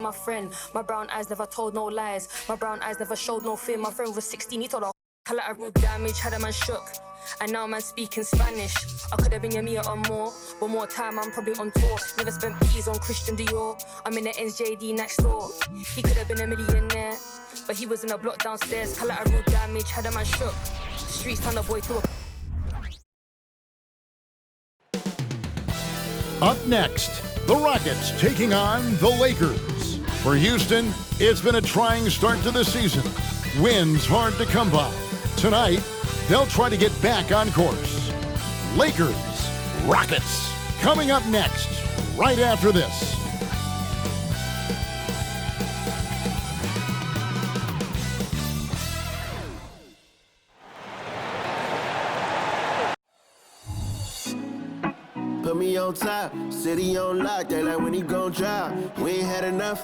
My friend, my brown eyes never told no lies. My brown eyes never showed no fear. My friend was 16, he told her collateral damage, had a man shook. And now man speaking Spanish. I could have been your Mia or more, but more time I'm probably on tour. Never spent peas on Christian Dior. I'm in the NJD next door. He could have been a millionaire, but he was in a block downstairs. Collateral damage, had a man shook. Streets turned a boy to a... Up next, the Rockets taking on the Lakers. For Houston, it's been a trying start to the season. Wins hard to come by. Tonight, they'll try to get back on course. Lakers, Rockets, coming up next, right after this. Put me on top, city on lock, they like when he gon' drop. We ain't had enough,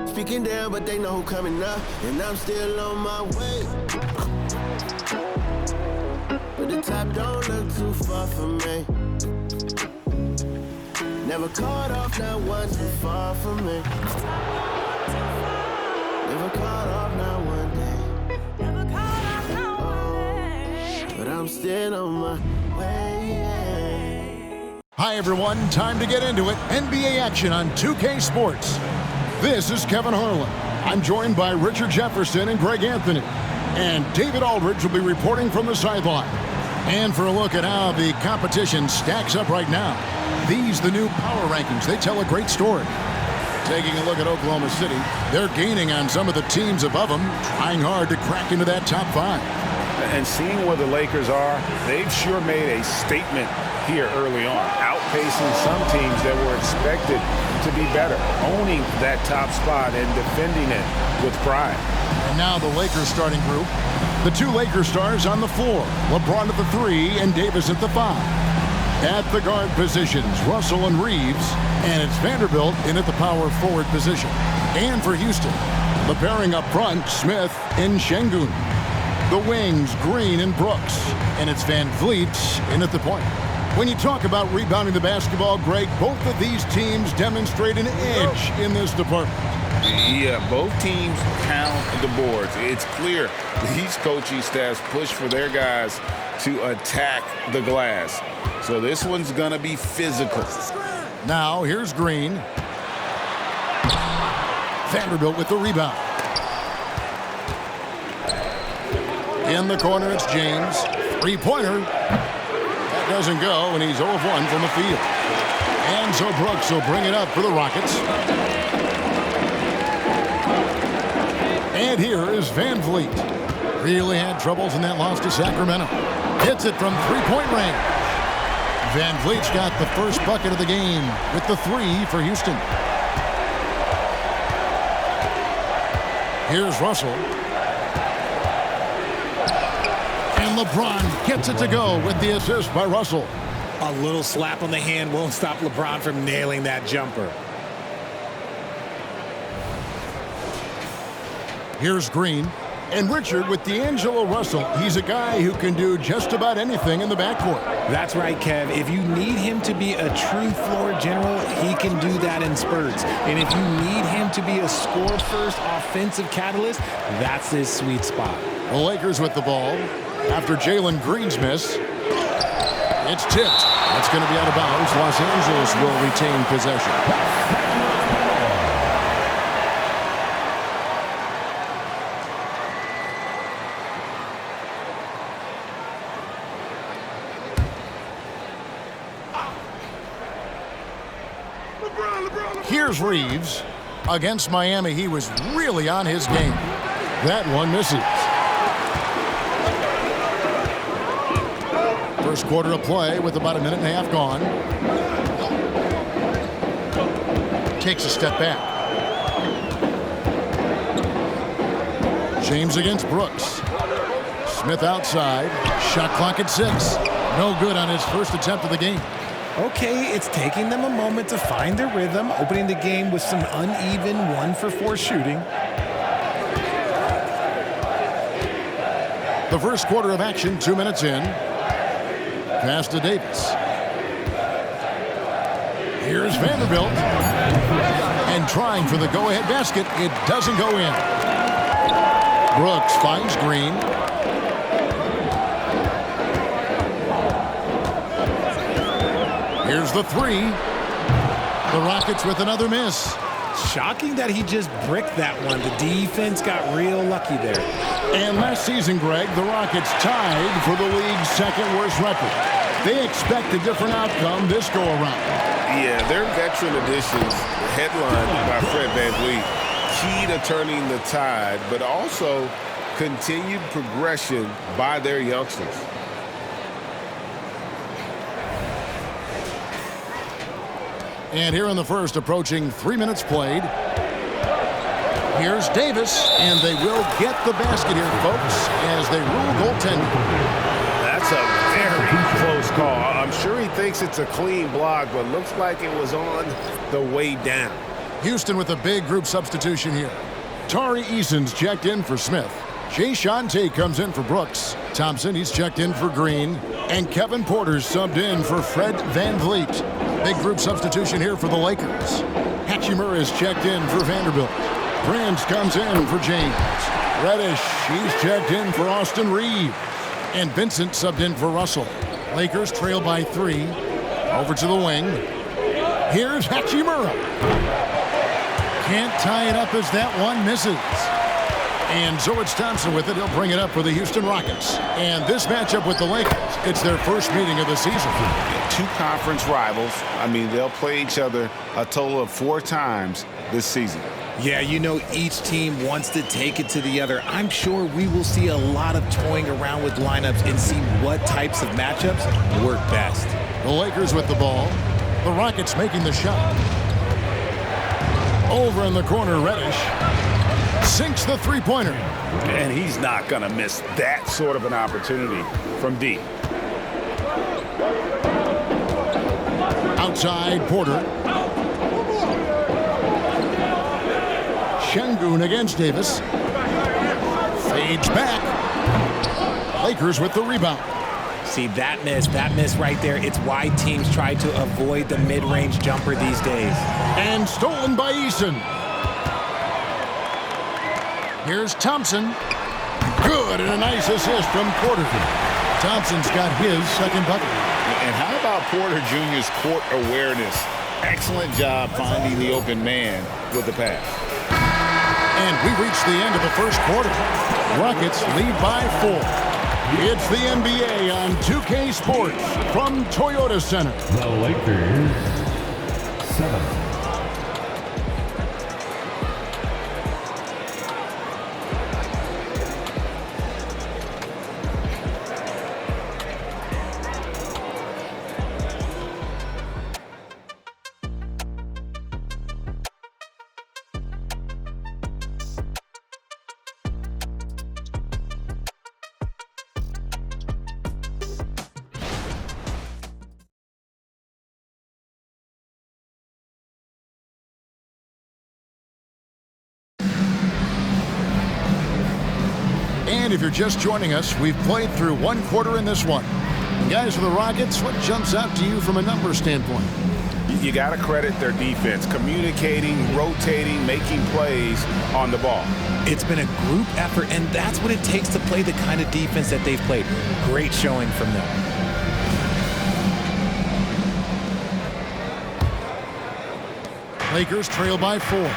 speaking down, but they know who coming up. And I'm still on my way. But the top don't look too far from me. Never caught off, not one too far from me. Never caught off, not one day. Never caught off, not one day. But I'm still on my way. Hi everyone, time to get into it. NBA action on 2K Sports. This is Kevin Harlan. I'm joined by Richard Jefferson and Greg Anthony. And David Aldridge will be reporting from the sideline. And for a look at how the competition stacks up right now, these the new power rankings. They tell a great story. Taking a look at Oklahoma City, they're gaining on some of the teams above them, trying hard to crack into that top 5. And seeing where the Lakers are, they've sure made a statement here early on, outpacing some teams that were expected to be better, owning that top spot and defending it with pride. And now the Lakers starting group. The two Lakers stars on the floor, LeBron at the 3 and Davis at the 5. At the guard positions, Russell and Reeves, and it's Vanderbilt in at the power forward position. And for Houston, the pairing up front, Smith and Şengün. The wings, Green and Brooks, and it's Van Vliet in at the point. When you talk about rebounding the basketball, Greg, both of these teams demonstrate an edge in this department. Yeah, both teams pound the boards. It's clear these coaching staffs push for their guys to attack the glass. So this one's going to be physical. Now, here's Green. Vanderbilt with the rebound. In the corner, it's James. Three-pointer. That doesn't go, and he's 0 of 1 from the field. And so Brooks will bring it up for the Rockets. And here is Van Vliet. Really had troubles in that loss to Sacramento. Hits it from three-point range. Van Vliet's got the first bucket of the game with the 3 for Houston. Here's Russell. And LeBron gets it to go with the assist by Russell. A little slap on the hand won't stop LeBron from nailing that jumper. Here's Green. And Richard with D'Angelo Russell. He's a guy who can do just about anything in the backcourt. That's right, Kev. If you need him to be a true floor general, he can do that in spurts. And if you need him to be a score-first offensive catalyst, that's his sweet spot. The Lakers with the ball. After Jalen Green's miss, it's tipped. That's going to be out of bounds. Los Angeles will retain possession. Here's Reeves. Against Miami, he was really on his game. That one misses. First quarter of play with about a minute and a half gone. Takes a step back. James against Brooks. Smith outside. Shot clock at 6. No good on his first attempt of the game. Okay, it's taking them a moment to find their rhythm, opening the game with some uneven 1-for-4 shooting. The first quarter of action, 2 minutes in. Pass to Davis. Here's Vanderbilt. And trying for the go-ahead basket. It doesn't go in. Brooks finds Green. Here's the three. The Rockets with another miss. Shocking that he just bricked that one. The defense got real lucky there. And last season, Greg, the Rockets tied for the league's second worst record. They expect a different outcome this go-around. Yeah, their veteran additions, headlined by Fred VanVleet, key to turning the tide, but also continued progression by their youngsters. And here in the first, approaching 3 minutes played. Here's Davis, and they will get the basket here, folks, as they rule goaltending. That's a very close call. I'm sure he thinks it's a clean block, but looks like it was on the way down. Houston with a big group substitution here. Tari Eason's checked in for Smith. Jay Shante comes in for Brooks. Thompson, he's checked in for Green. And Kevin Porter's subbed in for Fred VanVleet. Big group substitution here for the Lakers. Hachimura is checked in for Vanderbilt. Prince comes in for James. Reddish, he's checked in for Austin Reeves. And Vincent subbed in for Russell. Lakers trail by 3. Over to the wing. Here's Hachimura. Can't tie it up as that one misses. And so it's Thompson with it. He'll bring it up for the Houston Rockets. And this matchup with the Lakers, it's their first meeting of the season. Two conference rivals. I mean, they'll play each other a total of 4 times this season. Yeah, you know, each team wants to take it to the other. I'm sure we will see a lot of toying around with lineups and see what types of matchups work best. The Lakers with the ball. The Rockets making the shot. Over in the corner, Reddish sinks the three-pointer. And he's not going to miss that sort of an opportunity from deep. Outside, Porter. Şengün against Davis. Fades back. Lakers with the rebound. See, that miss right there, it's why teams try to avoid the mid-range jumper these days. And stolen by Eason. Here's Thompson. Good, and a nice assist from Porter. Thompson's got his second bucket. And how about Porter Jr.'s court awareness? Excellent job finding the open man with the pass. And we reach the end of the first quarter. Rockets lead by 4. It's the NBA on 2K Sports from Toyota Center. The Lakers 7. And if you're just joining us, we've played through one quarter in this one. And guys, for the Rockets, what jumps out to you from a number standpoint? You got to credit their defense, communicating, rotating, making plays on the ball. It's been a group effort, and that's what it takes to play the kind of defense that they've played. Great showing from them. Lakers trail by 4.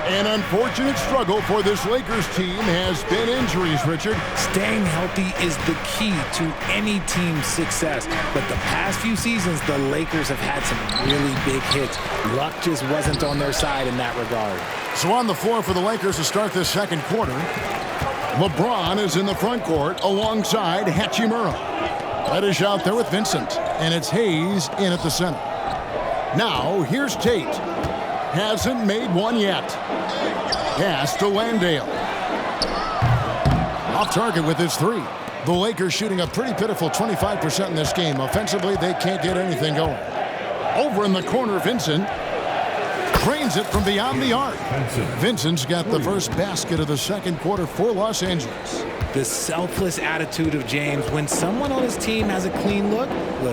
An unfortunate struggle for this Lakers team has been injuries, Richard. Staying healthy is the key to any team's success. But the past few seasons, the Lakers have had some really big hits. Luck just wasn't on their side in that regard. So on the floor for the Lakers to start this second quarter, LeBron is in the front court alongside Hachimura. Reddish out there with Vincent, and it's Hayes in at the center. Now, here's Tate. Hasn't made one yet. Pass to Landale. Off target with his 3. The Lakers shooting a pretty pitiful 25% in this game. Offensively, they can't get anything going. Over in the corner, Vincent drains it from beyond the arc. Vincent's got the first basket of the second quarter for Los Angeles. The selfless attitude of James. When someone on his team has a clean look,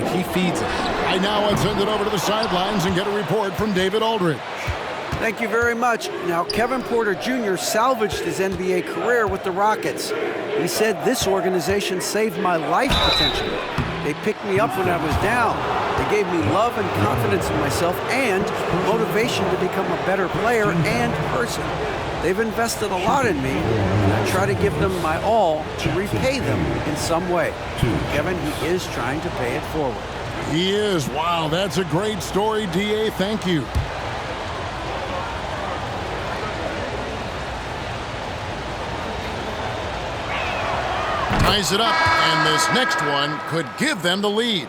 he feeds it. I now want to send it over to the sidelines and get a report from David Aldridge. Thank you very much. Now, Kevin Porter Jr. salvaged his NBA career with the Rockets. He said, "This organization saved my life potentially. They picked me up when I was down. They gave me love and confidence in myself and motivation to become a better player and person. They've invested a lot in me, and I try to give them my all to repay them in some way." Kevin, he is trying to pay it forward. He is. Wow, that's a great story, D.A. Thank you. Ties it up, and this next one could give them the lead.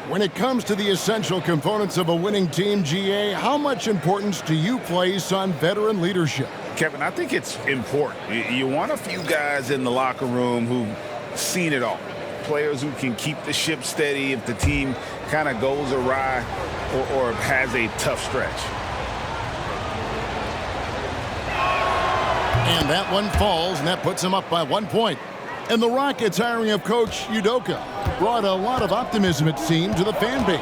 When it comes to the essential components of a winning team, GA, how much importance do you place on veteran leadership? Kevin, I think it's important. You want a few guys in the locker room who've seen it all. Players who can keep the ship steady if the team kind of goes awry or has a tough stretch. And that one falls, and that puts them up by 1 point. And the Rockets' hiring of Coach Udoka brought a lot of optimism, it seemed, to the fan base.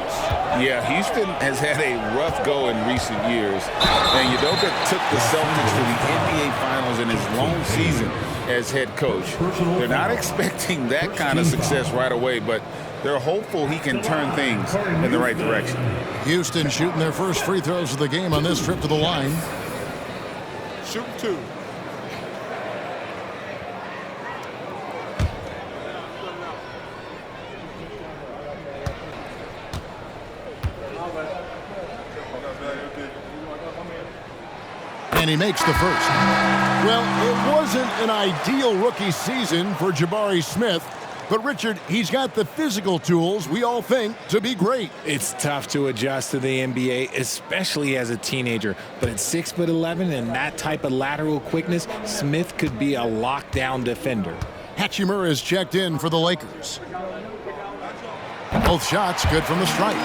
Yeah, Houston has had a rough go in recent years. And Udoka took the Celtics to the NBA Finals in his long season as head coach. They're not expecting that kind of success right away, but they're hopeful he can turn things in the right direction. Houston shooting their first free throws of the game on this trip to the line. Shoot two. And he makes the first. Well, it wasn't an ideal rookie season for Jabari Smith, but Richard, he's got the physical tools we all think to be great. It's tough to adjust to the NBA, especially as a teenager. But at 6'11" and that type of lateral quickness, Smith could be a lockdown defender. Hachimura is checked in for the Lakers. Both shots good from the stripe.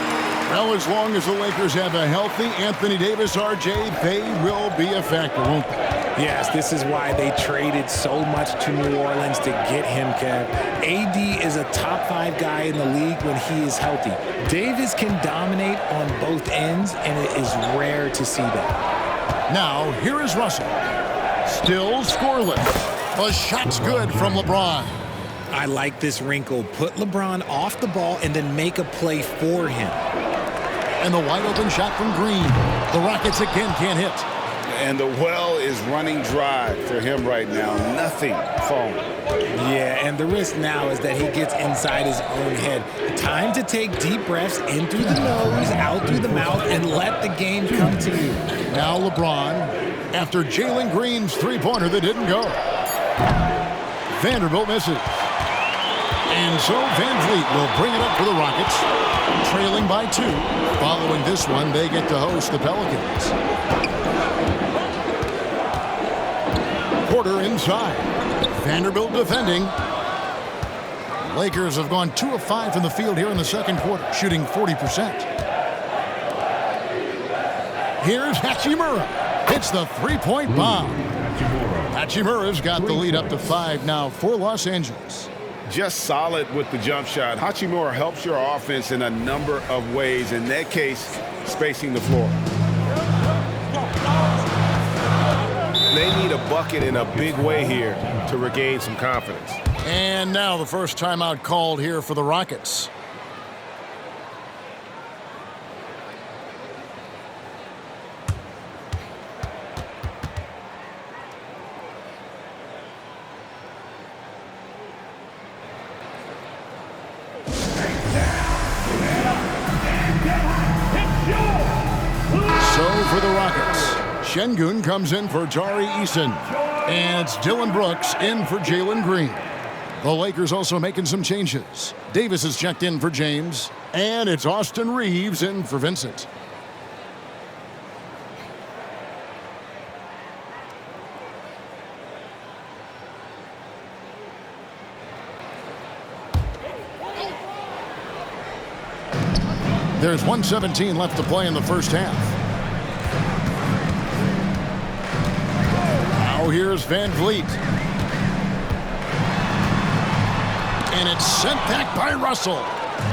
Well, as long as the Lakers have a healthy Anthony Davis, RJ, they will be a factor, won't they? Yes, this is why they traded so much to New Orleans to get him, Kev. AD is a top 5 guy in the league when he is healthy. Davis can dominate on both ends, and it is rare to see that. Now, here is Russell. Still scoreless. The shot's good from LeBron. I like this wrinkle. Put LeBron off the ball and then make a play for him. And the wide open shot from Green. The Rockets again can't hit. And the well is running dry for him right now. Nothing falling. Yeah, and the risk now is that he gets inside his own head. Time to take deep breaths in through the nose, out through the mouth, and let the game come to you. Now LeBron, after Jalen Green's three-pointer that didn't go. Vanderbilt misses. And so Van Vliet will bring it up for the Rockets, trailing by 2. Following this one, they get to host the Pelicans. Porter inside. Vanderbilt defending. Lakers have gone 2 of 5 from the field here in the second quarter, shooting 40%. Here's Hachimura. Hits the three-point bomb. Hachimura's got the lead up to 5 now for Los Angeles. Just solid with the jump shot. Hachimura helps your offense in a number of ways. In that case, spacing the floor. They need a bucket in a big way here to regain some confidence. And now the first timeout called here for the Rockets. For the Rockets, Şengün comes in for Tari Eason, and it's Dylan Brooks in for Jalen Green. The Lakers also making some changes. Davis is checked in for James, and it's Austin Reeves in for Vincent. There's 1:17 left to play in the first half. Now here's Van Vliet. And it's sent back by Russell.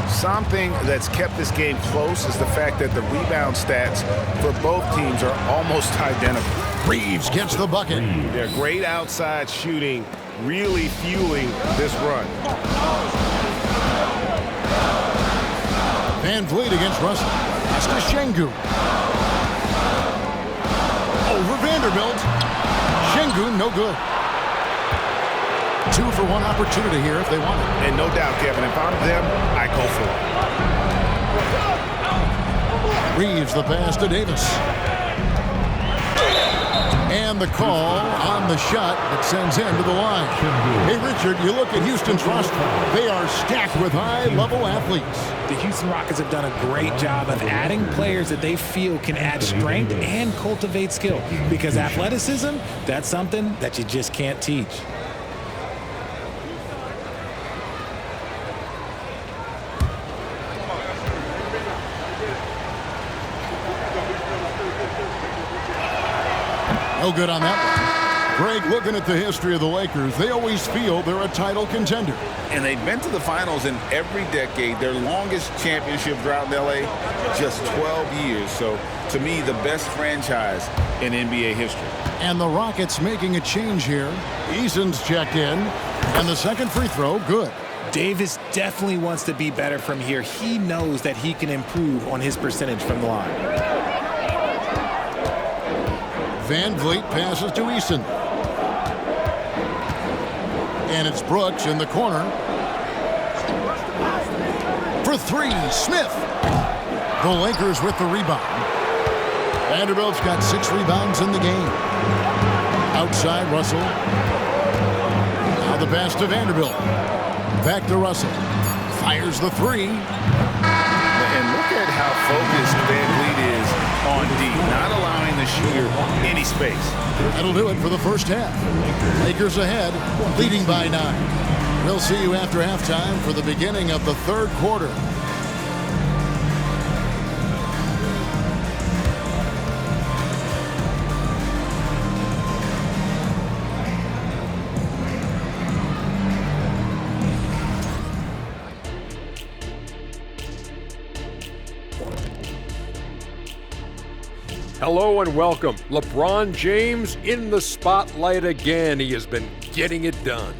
Something that's kept this game close is the fact that the rebound stats for both teams are almost identical. Reeves gets the bucket. They're great outside shooting, really fueling this run. Van Vliet against Russell. That's to Şengün. Over Vanderbilt. Şengün, no good. 2 for 1 opportunity here if they want it. And no doubt, Kevin, if I'm them, I go for it. Reeves the pass to Davis. And the call on the shot that sends him to the line. Hey, Richard, you look at Houston's roster. They are stacked with high-level athletes. The Houston Rockets have done a great job of adding players that they feel can add strength and cultivate skill. Because athleticism, that's something that you just can't teach. No good on that one. Greg, looking at the history of the Lakers, they always feel they're a title contender. And they've been to the finals in every decade. Their longest championship drought in L.A., just 12 years. So, to me, the best franchise in NBA history. And the Rockets making a change here. Eason's checked in, and the second free throw, good. Davis definitely wants to be better from here. He knows that he can improve on his percentage from the line. Van Vliet passes to Eason. And it's Brooks in the corner. For 3, Smith. The Lakers with the rebound. Vanderbilt's got 6 rebounds in the game. Outside Russell. Now the pass to Vanderbilt. Back to Russell. Fires the 3. And look at how focused Van Vliet is on D, not allowing the shooter any space. That'll do it for the first half. Lakers ahead, leading by 9. We'll see you after halftime for the beginning of the third quarter. Hello and welcome. LeBron James in the spotlight again. He has been getting it done.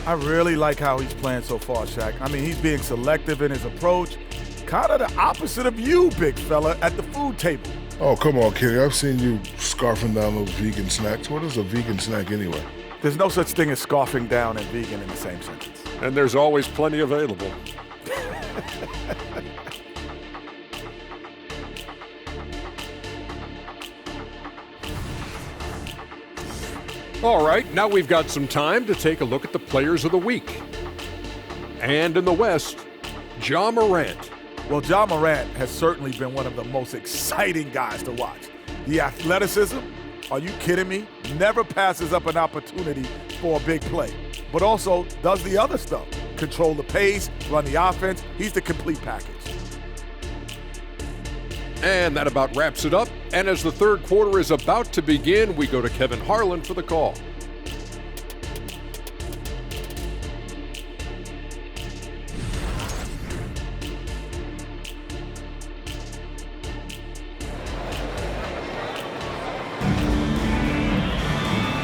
I really like how he's playing so far, Shaq. I mean, he's being selective in his approach. Kind of the opposite of you, big fella, at the food table. Oh, come on, Kenny. I've seen you scarfing down those vegan snacks. What is a vegan snack anyway? There's no such thing as scarfing down and vegan in the same sentence. And there's always plenty available. All right, now we've got some time to take a look at the players of the week. And in the West, Ja Morant. Well, Ja Morant has certainly been one of the most exciting guys to watch. The athleticism, are you kidding me? Never passes up an opportunity for a big play, but also does the other stuff. Control the pace, run the offense. He's the complete package. And that about wraps it up. And as the third quarter is about to begin, we go to Kevin Harlan for the call.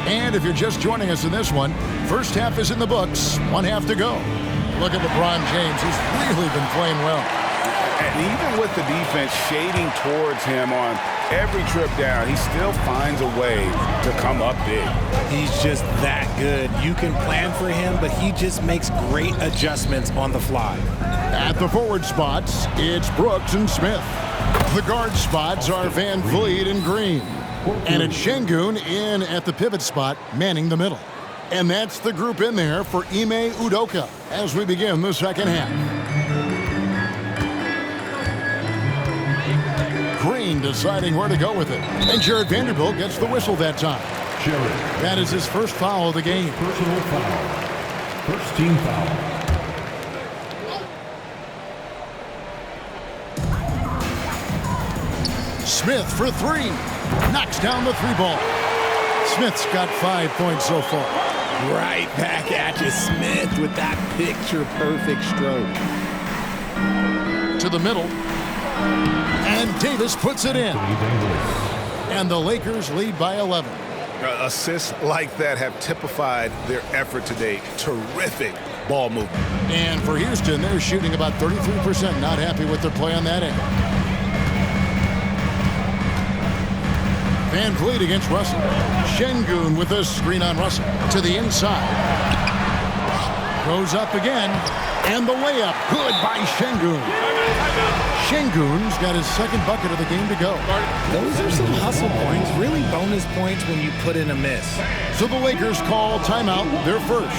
And if you're just joining us in this one, first half is in the books, 1 half to go. Look at LeBron James. He's really been playing well. And even with the defense shading towards him on every trip down, he still finds a way to come up big. He's just that good. You can plan for him, but he just makes great adjustments on the fly. At the forward spots, it's Brooks and Smith. The guard spots are Van Vliet and Green. And it's Şengün in at the pivot spot, manning the middle. And that's the group in there for Ime Udoka as we begin the second half. Green deciding where to go with it. And Jared Vanderbilt gets the whistle that time. That is his first foul of the game. Personal foul. First team foul. Smith for 3. Knocks down the 3 ball. Smith's got 5 points so far. Right back at you, Smith, with that picture-perfect stroke. To the middle. And Davis puts it in. And the Lakers lead by 11. Assists like that have typified their effort today. Terrific ball movement. And for Houston, they're shooting about 33%. Not happy with their play on that end. Van Vliet against Russell. Şengün with a screen on Russell. To the inside. Goes up again. And the layup. Good by Şengün. Şengün's got his second bucket of the game to go. Those are some hustle points. Really bonus points when you put in a miss. So the Lakers call timeout, their first.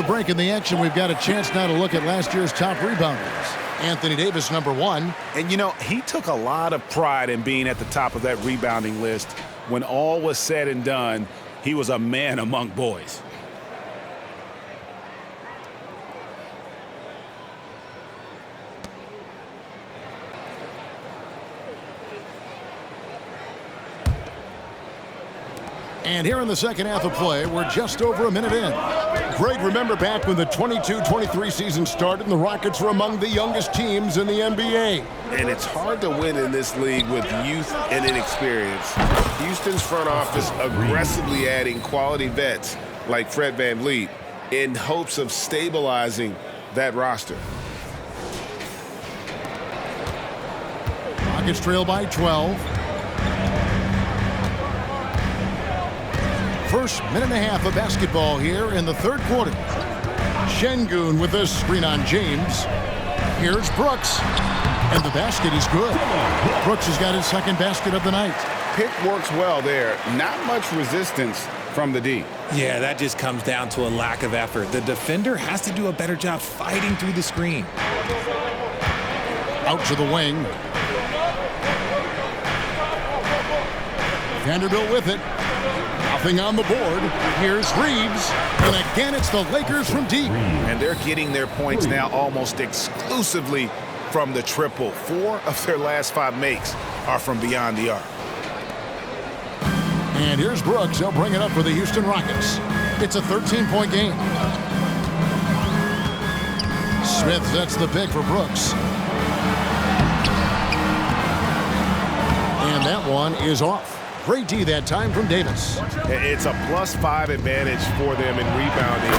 Break in the action, we've got a chance now to look at last year's top rebounders. Anthony Davis, number 1. And, you know, he took a lot of pride in being at the top of that rebounding list. When all was said and done, he was a man among boys. And here in the second half of play, we're just over a minute in. Greg, remember back when the 22-23 season started and the Rockets were among the youngest teams in the NBA. And it's hard to win in this league with youth and inexperience. Houston's front office aggressively adding quality vets like Fred VanVleet in hopes of stabilizing that roster. Rockets trail by 12. First minute and a half of basketball here in the third quarter. Şengün with a screen on James. Here's Brooks. And the basket is good. Brooks has got his second basket of the night. Pick works well there. Not much resistance from the D. Yeah, that just comes down to a lack of effort. The defender has to do a better job fighting through the screen. Out to the wing. Vanderbilt with it. Nothing on the board. Here's Reeves. And again, it's the Lakers from deep. And they're getting their points now almost exclusively from the triple. 4 of their last 5 makes are from beyond the arc. And here's Brooks. He'll bring it up for the Houston Rockets. It's a 13-point game. Smith sets the pick for Brooks. And that one is off. Great D that time from Davis. It's a +5 advantage for them in rebounding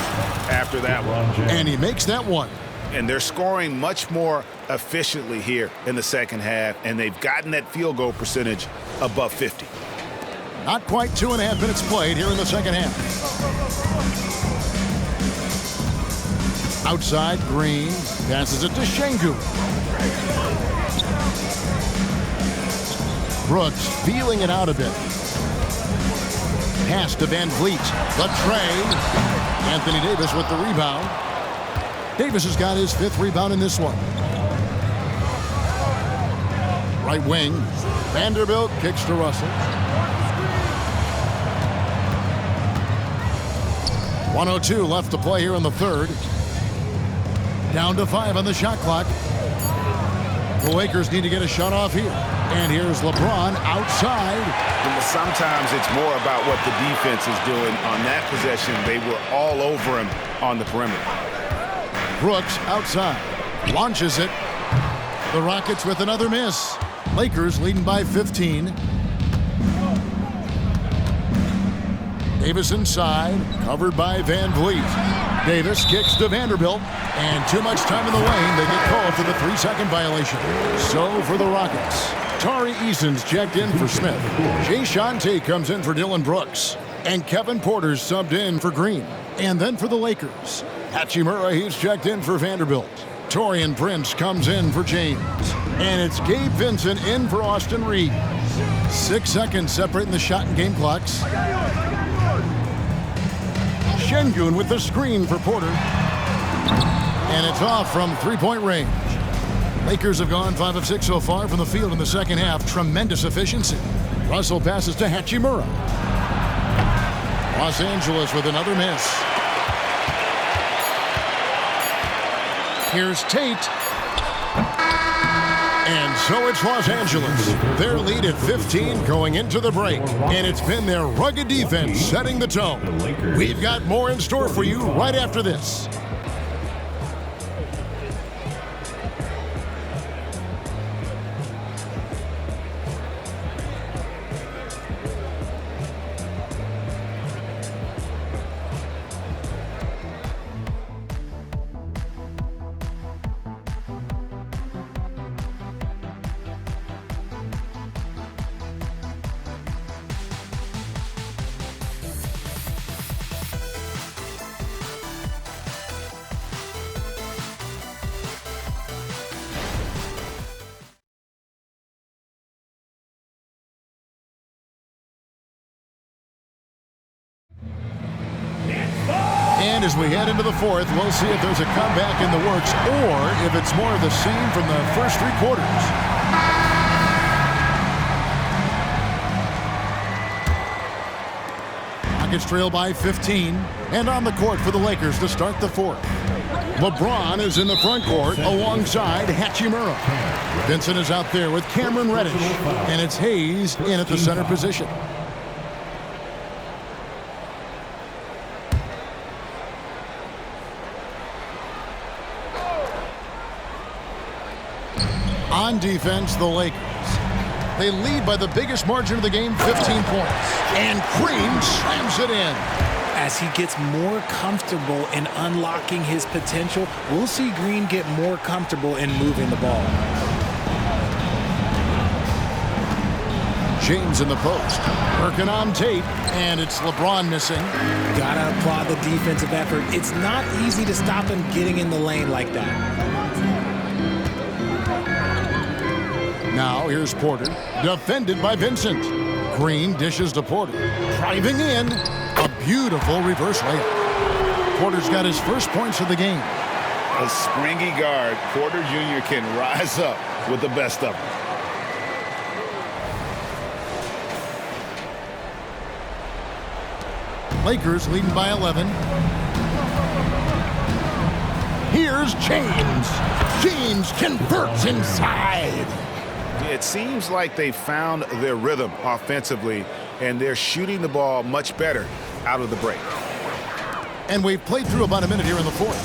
after that one. And he makes that one. And they're scoring much more efficiently here in the second half, and they've gotten that field goal percentage above 50. Not quite 2.5 minutes played here in the second half. Outside, Green passes it to Şengün. Brooks feeling it out a bit. Pass to Van Vliet. The tray. Anthony Davis with the rebound. Davis has got his 5th rebound in this one. Right wing. Vanderbilt kicks to Russell. 1:02 left to play here in the third. Down to 5 on the shot clock. The Lakers need to get a shot off here. And here's LeBron outside. Sometimes it's more about what the defense is doing on that possession. They were all over him on the perimeter. Brooks outside. Launches it. The Rockets with another miss. Lakers leading by 15. Davis inside. Covered by Van Vliet. Davis kicks to Vanderbilt. And too much time in the lane. They get called for the 3-second violation. So for the Rockets, Tari Eason's checked in for Smith. Jay Shante comes in for Dylan Brooks. And Kevin Porter's subbed in for Green. And then for the Lakers, Hachimura, he's checked in for Vanderbilt. Taurean Prince comes in for James. And it's Gabe Vincent in for Austin Reeves. 6 seconds separating the shot and game clocks. Şengün with the screen for Porter. And it's off from three-point range. Lakers have gone 5 of 6 so far from the field in the second half. Tremendous efficiency. Russell passes to Hachimura. Los Angeles with another miss. Here's Tate. And so it's Los Angeles. Their lead at 15 going into the break. And it's been their rugged defense setting the tone. We've got more in store for you right after this. And as we head into the fourth, we'll see if there's a comeback in the works or if it's more of the same from the first three quarters. Rockets trail by 15. And on the court for the Lakers to start the fourth. LeBron is in the front court alongside Hachimura. Vincent is out there with Cameron Reddish. And it's Hayes in at the center position. On defense, the Lakers. They lead by the biggest margin of the game, 15 points. And Green slams it in. As he gets more comfortable in unlocking his potential, we'll see Green get more comfortable in moving the ball. James in the post. Working on Tate, and it's LeBron missing. Gotta applaud the defensive effort. It's not easy to stop him getting in the lane like that. Now here's Porter, defended by Vincent. Green dishes to Porter. Driving in, a beautiful reverse layup. Porter's got his first points of the game. A springy guard, Porter Jr. can rise up with the best of them. Lakers leading by 11. Here's James. James converts inside. It seems like they found their rhythm offensively, and they're shooting the ball much better out of the break. And we've played through about a minute here in the fourth.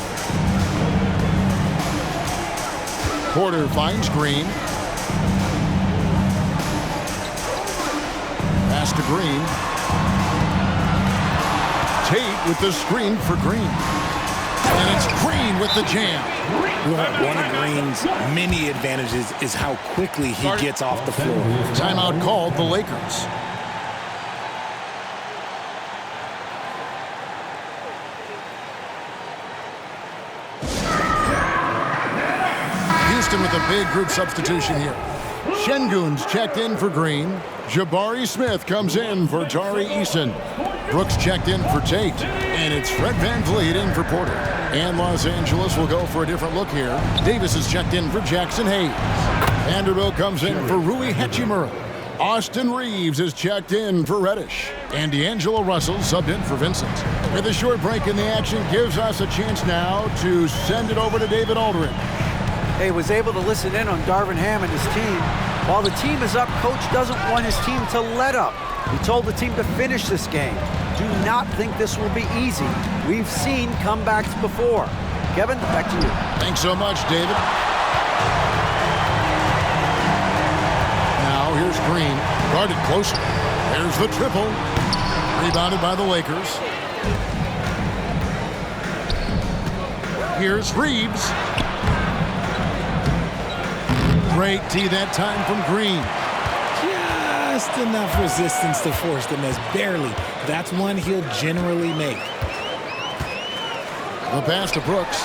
Porter finds Green. Pass to Green. Tate with the screen for Green. And it's Green with the jam. One of Green's many advantages is how quickly he gets off the floor. Timeout called the Lakers. Houston with a big group substitution here. Şengün's checked in for Green. Jabari Smith comes in for Tari Eason. Brooks checked in for Tate. And it's Fred VanVleet in for Porter. And Los Angeles will go for a different look here. Davis is checked in for Jackson Hayes. Vanderbilt comes in for Rui Hachimura. Austin Reeves is checked in for Reddish. And D'Angelo Russell subbed in for Vincent. With a short break in the action gives us a chance now to send it over to David Aldridge. He was able to listen in on Darvin Ham and his team. While the team is up, coach doesn't want his team to let up. He told the team to finish this game. Do not think this will be easy. We've seen comebacks before. Kevin, back to you. Thanks so much, David. Now here's Green, guarded closely. There's the triple. Rebounded by the Lakers. Here's Reeves. Great tee that time from Green. Just enough resistance to force the miss, barely. That's one he'll generally make. The pass to Brooks.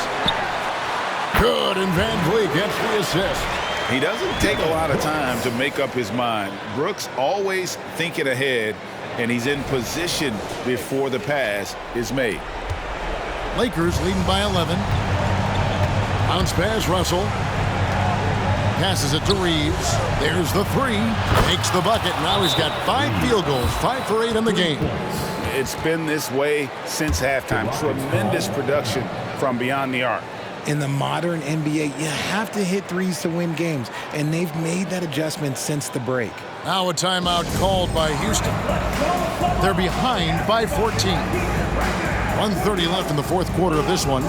Good, and VanVleet gets the assist. He doesn't take a lot of time to make up his mind. Brooks always thinking ahead, and he's in position before the pass is made. Lakers leading by 11. Bounce pass, Russell. Passes it to Reeves. There's the three. Makes the bucket. Now he's got 5 field goals, 5 for 8 in the game. It's been this way since halftime. Tremendous production from beyond the arc. In the modern NBA, you have to hit threes to win games, and they've made that adjustment since the break. Now a timeout called by Houston. They're behind by 14. 1:30 left in the fourth quarter of this one.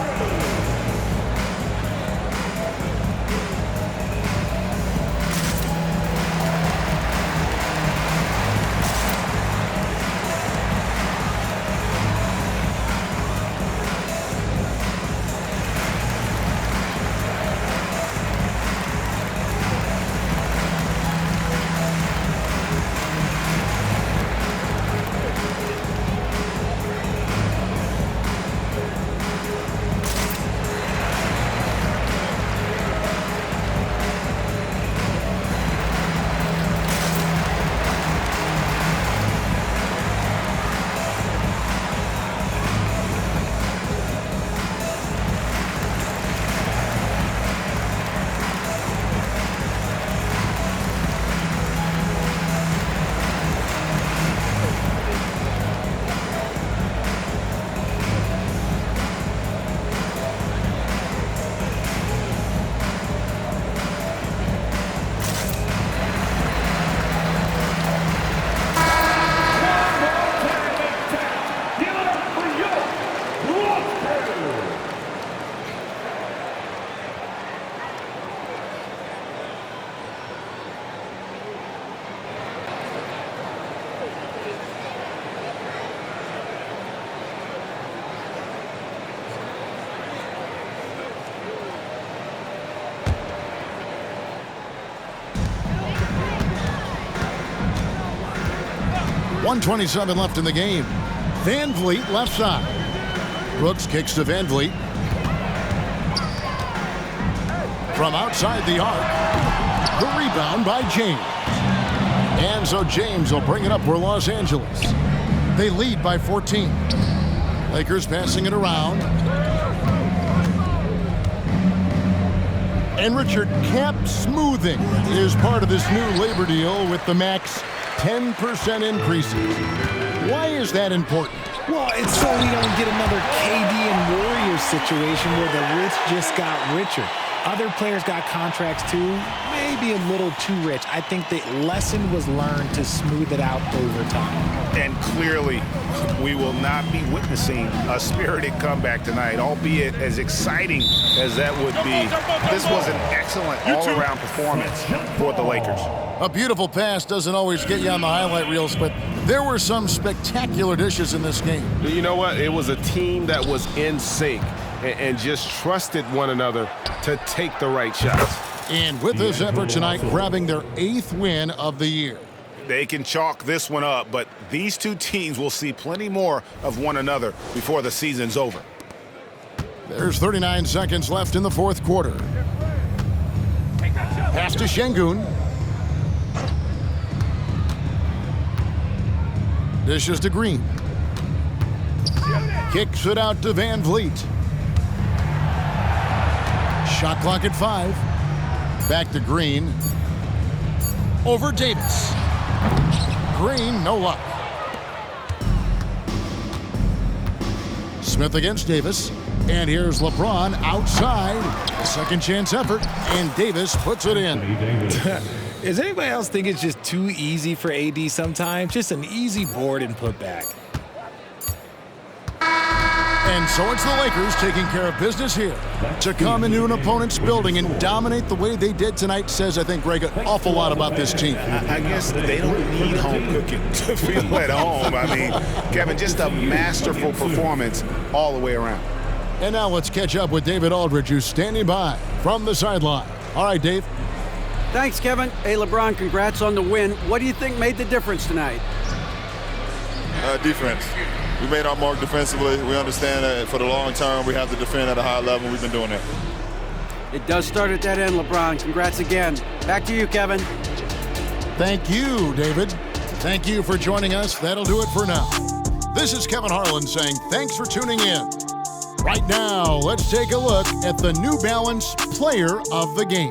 .127 left in the game. Van Vliet left side. Brooks kicks to Van Vliet. From outside the arc. The rebound by James. And so James will bring it up for Los Angeles. They lead by 14. Lakers passing it around. And Richard, cap smoothing is part of this new labor deal with the max 10% increases. Why is that important? Well, it's so we don't get another KD and Warriors situation where the rich just got richer. Other players got contracts too, maybe a little too rich. I think the lesson was learned to smooth it out over time. And clearly, we will not be witnessing a spirited comeback tonight, albeit as exciting as that would be. This was an excellent all-around performance for the Lakers. A beautiful pass doesn't always get you on the highlight reels, but there were some spectacular dishes in this game. You know what? It was a team that was in sync and just trusted one another to take the right shots. And with this effort tonight, grabbing their 8th win of the year. They can chalk this one up, but these two teams will see plenty more of one another before the season's over. There's 39 seconds left in the fourth quarter. Pass to Şengün. Dishes to Green. Kicks it out to Van Vliet. Shot clock at 5. Back to Green. Over Davis. Green, no luck. Smith against Davis. And here's LeBron outside. Second chance effort. And Davis puts it in. Does anybody else think it's just too easy for AD sometimes? Just an easy board and put back. And so it's the Lakers taking care of business here. To come into an opponent's building and dominate the way they did tonight says, I think, Greg, an awful lot about this team. I guess they don't need home cooking to feel at home. I mean, Kevin, just a masterful performance all the way around. And now let's catch up with David Aldridge, who's standing by from the sideline. All right, Dave. Thanks, Kevin. Hey, LeBron, congrats on the win. What do you think made the difference tonight? Defense. We made our mark defensively. We understand that for the long term, we have to defend at a high level. We've been doing that. It does start at that end, LeBron. Congrats again. Back to you, Kevin. Thank you, David. Thank you for joining us. That'll do it for now. This is Kevin Harlan saying thanks for tuning in. Right now, let's take a look at the New Balance Player of the Game.